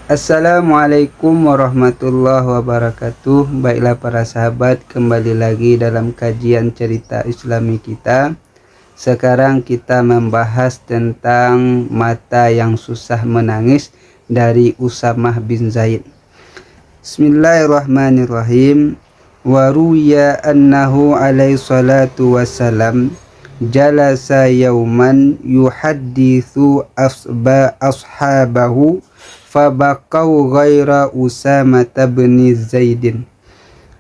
Assalamualaikum warahmatullahi wabarakatuh. Baiklah para sahabat, kembali lagi dalam kajian cerita Islami kita. Sekarang kita membahas tentang mata yang susah menangis dari Usamah bin Zaid. Bismillahirrahmanirrahim. Wa ruya annahu alaihi salatu wassalam jalasa yauman yuhaddithu ashabahu fabaqau ghaira Usamah bin Zaidin.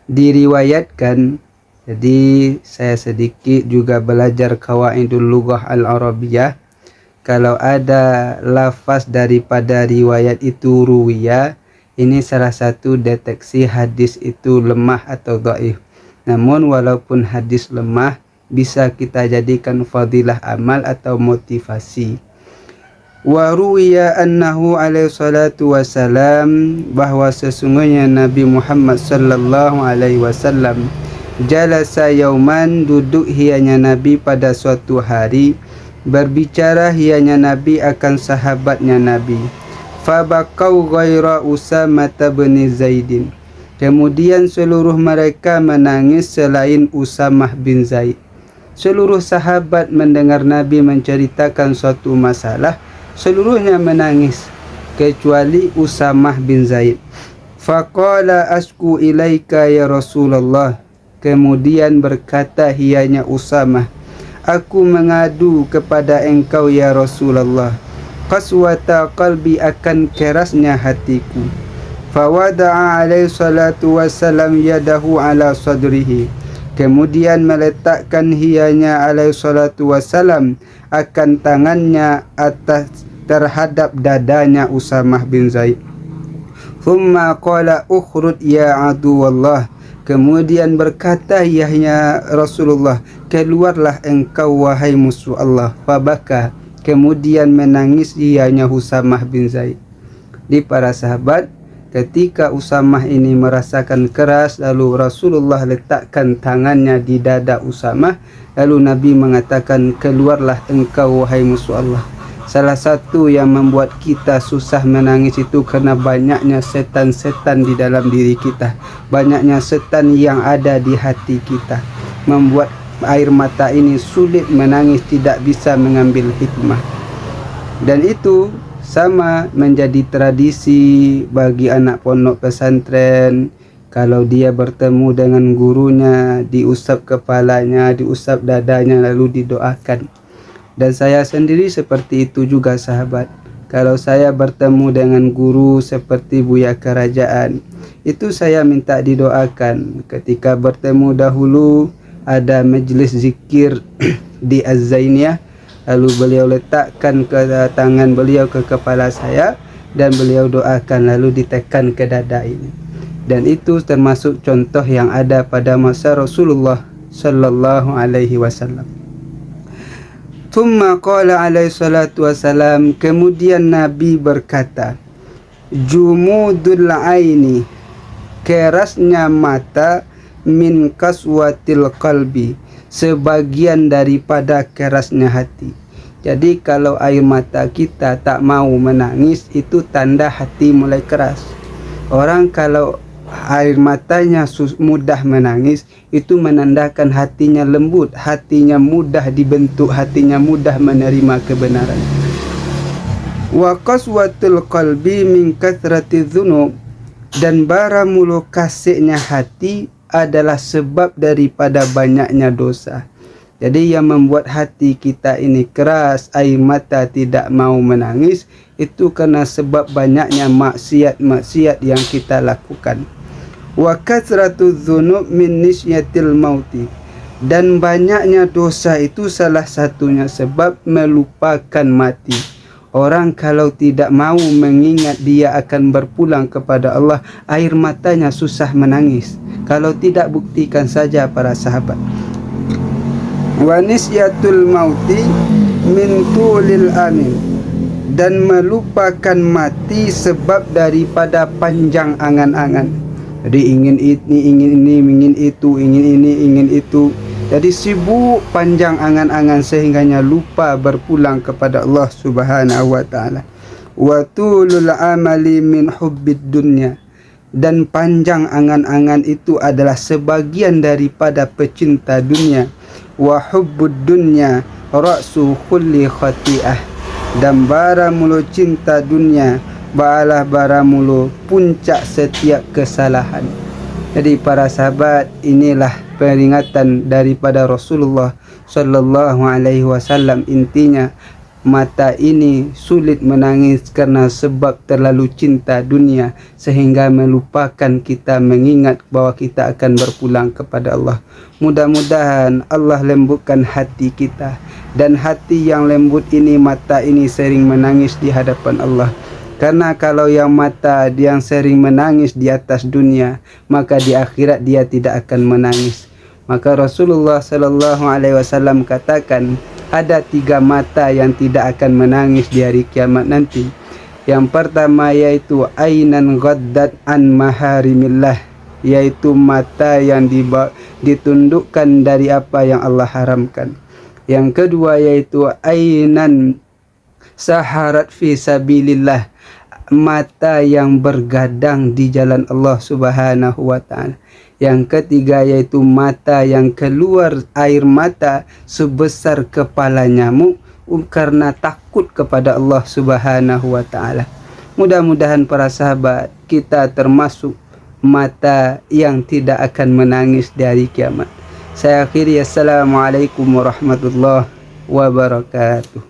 Diriwayatkan, jadi saya sedikit juga belajar qawaidul lughah al-arabiyah. Kalau ada lafaz daripada riwayat itu ruwiya, ini salah satu deteksi hadis itu lemah atau dhaif. Namun walaupun hadis lemah, bisa kita jadikan fadilah amal atau motivasi. Wa ruwiya annahu alaihi salatu wassalam, bahwa sesungguhnya Nabi Muhammad sallallahu alaihi wasallam jalasa yauman, duduk hianya Nabi pada suatu hari, berbicara hianya Nabi akan sahabatnya Nabi. Fabaqau ghaira Usamah bin Zaidin, kemudian seluruh mereka menangis selain Usamah bin Zaid. Seluruh sahabat mendengar Nabi menceritakan suatu masalah, seluruhnya menangis kecuali Usamah bin Zaid. Faqala asku ilaika ya Rasulullah, kemudian berkata hianya Usamah, aku mengadu kepada engkau ya Rasulullah, qaswata qalbi, akan kerasnya hatiku. Fawada'a alaihi salatu wassalam yadahu ala sadrihi, kemudian meletakkan hianya alaihi salatu wassalam akan tangannya atas terhadap dadanya Usamah bin Zaid. Thumma qala ukhrud ya aduwallah, kemudian berkata yahya Rasulullah, keluarlah engkau wahai musuh Allah. Fabaka, kemudian menangis ianya Usamah bin Zaid. Di para sahabat, ketika Usamah ini merasakan keras, lalu Rasulullah letakkan tangannya di dada Usamah, lalu Nabi mengatakan, keluarlah engkau wahai musuh Allah. Salah satu yang membuat kita susah menangis itu karena banyaknya setan-setan di dalam diri kita, banyaknya setan yang ada di hati kita, membuat air mata ini sulit menangis, tidak bisa mengambil hikmah. Dan itu sama menjadi tradisi bagi anak pondok pesantren. Kalau dia bertemu dengan gurunya, diusap kepalanya, diusap dadanya, lalu didoakan. Dan saya sendiri seperti itu juga sahabat. Kalau saya bertemu dengan guru seperti Buya Kerajaan, itu saya minta didoakan. Ketika bertemu dahulu ada majlis zikir di Az-Zainiyah, lalu beliau letakkan ke tangan beliau ke kepala saya dan beliau doakan, lalu ditekan ke dada ini. Dan itu termasuk contoh yang ada pada masa Rasulullah sallallahu alaihi wasallam. Thumma qala alaihi salatu wassalam, kemudian Nabi berkata, jumudul aini, kerasnya mata, min kaswatil qalbi, sebagian daripada kerasnya hati. Jadi kalau air mata kita tak mau menangis, itu tanda hati mulai keras. Orang kalau air matanya mudah menangis, itu menandakan hatinya lembut, hatinya mudah dibentuk, hatinya mudah menerima kebenaran. Wa qaswatul qalbi min kathrati dzunub, dan bara mulu kasihnya hati adalah sebab daripada banyaknya dosa. Jadi yang membuat hati kita ini keras, air mata tidak mau menangis, itu karena sebab banyaknya maksiat-maksiat yang kita lakukan. Wa kathratu dzunub min nisyatil mauti, dan banyaknya dosa itu salah satunya sebab melupakan mati. Orang kalau tidak mau mengingat dia akan berpulang kepada Allah, air matanya susah menangis. Kalau tidak, buktikan saja para sahabat. Wa nisyatul mauti min tulil amin, dan melupakan mati sebab daripada panjang angan-angan. Jadi ingin ini, ingin itu, ingin ini, ingin itu. Jadi sibuk panjang angan-angan sehingganya lupa berpulang kepada Allah Subhanahu wa taala. wa tulul amali min hubbid dunya, dan panjang angan-angan itu adalah sebagian daripada pecinta dunia. Wa hubbud dunya ra'su kulli khati'ah, dan bara mulu cinta dunia balah bara mulu puncak setiap kesalahan. Jadi para sahabat, inilah peringatan daripada Rasulullah sallallahu alaihi wasallam. Intinya, mata ini sulit menangis karena sebab terlalu cinta dunia sehingga melupakan kita mengingat bahwa kita akan berpulang kepada Allah. Mudah-mudahan Allah lembutkan hati kita, dan hati yang lembut ini, mata ini sering menangis di hadapan Allah. Karena kalau yang mata yang sering menangis di atas dunia, maka di akhirat dia tidak akan menangis. Maka Rasulullah sallallahu alaihi wasallam katakan, ada 3 mata yang tidak akan menangis di hari kiamat nanti. Yang pertama yaitu ainan ghaddat an maharimillah, yaitu mata yang ditundukkan dari apa yang Allah haramkan. Yang kedua yaitu ainan saharat fi sabilillah, mata yang bergadang di jalan Allah Subhanahu wa taala. Yang ketiga yaitu mata yang keluar air mata sebesar kepala nyamuk karena takut kepada Allah Subhanahu wa taala. Mudah-mudahan para sahabat kita termasuk mata yang tidak akan menangis di hari kiamat. Saya akhiri, assalamualaikum warahmatullahi wabarakatuh.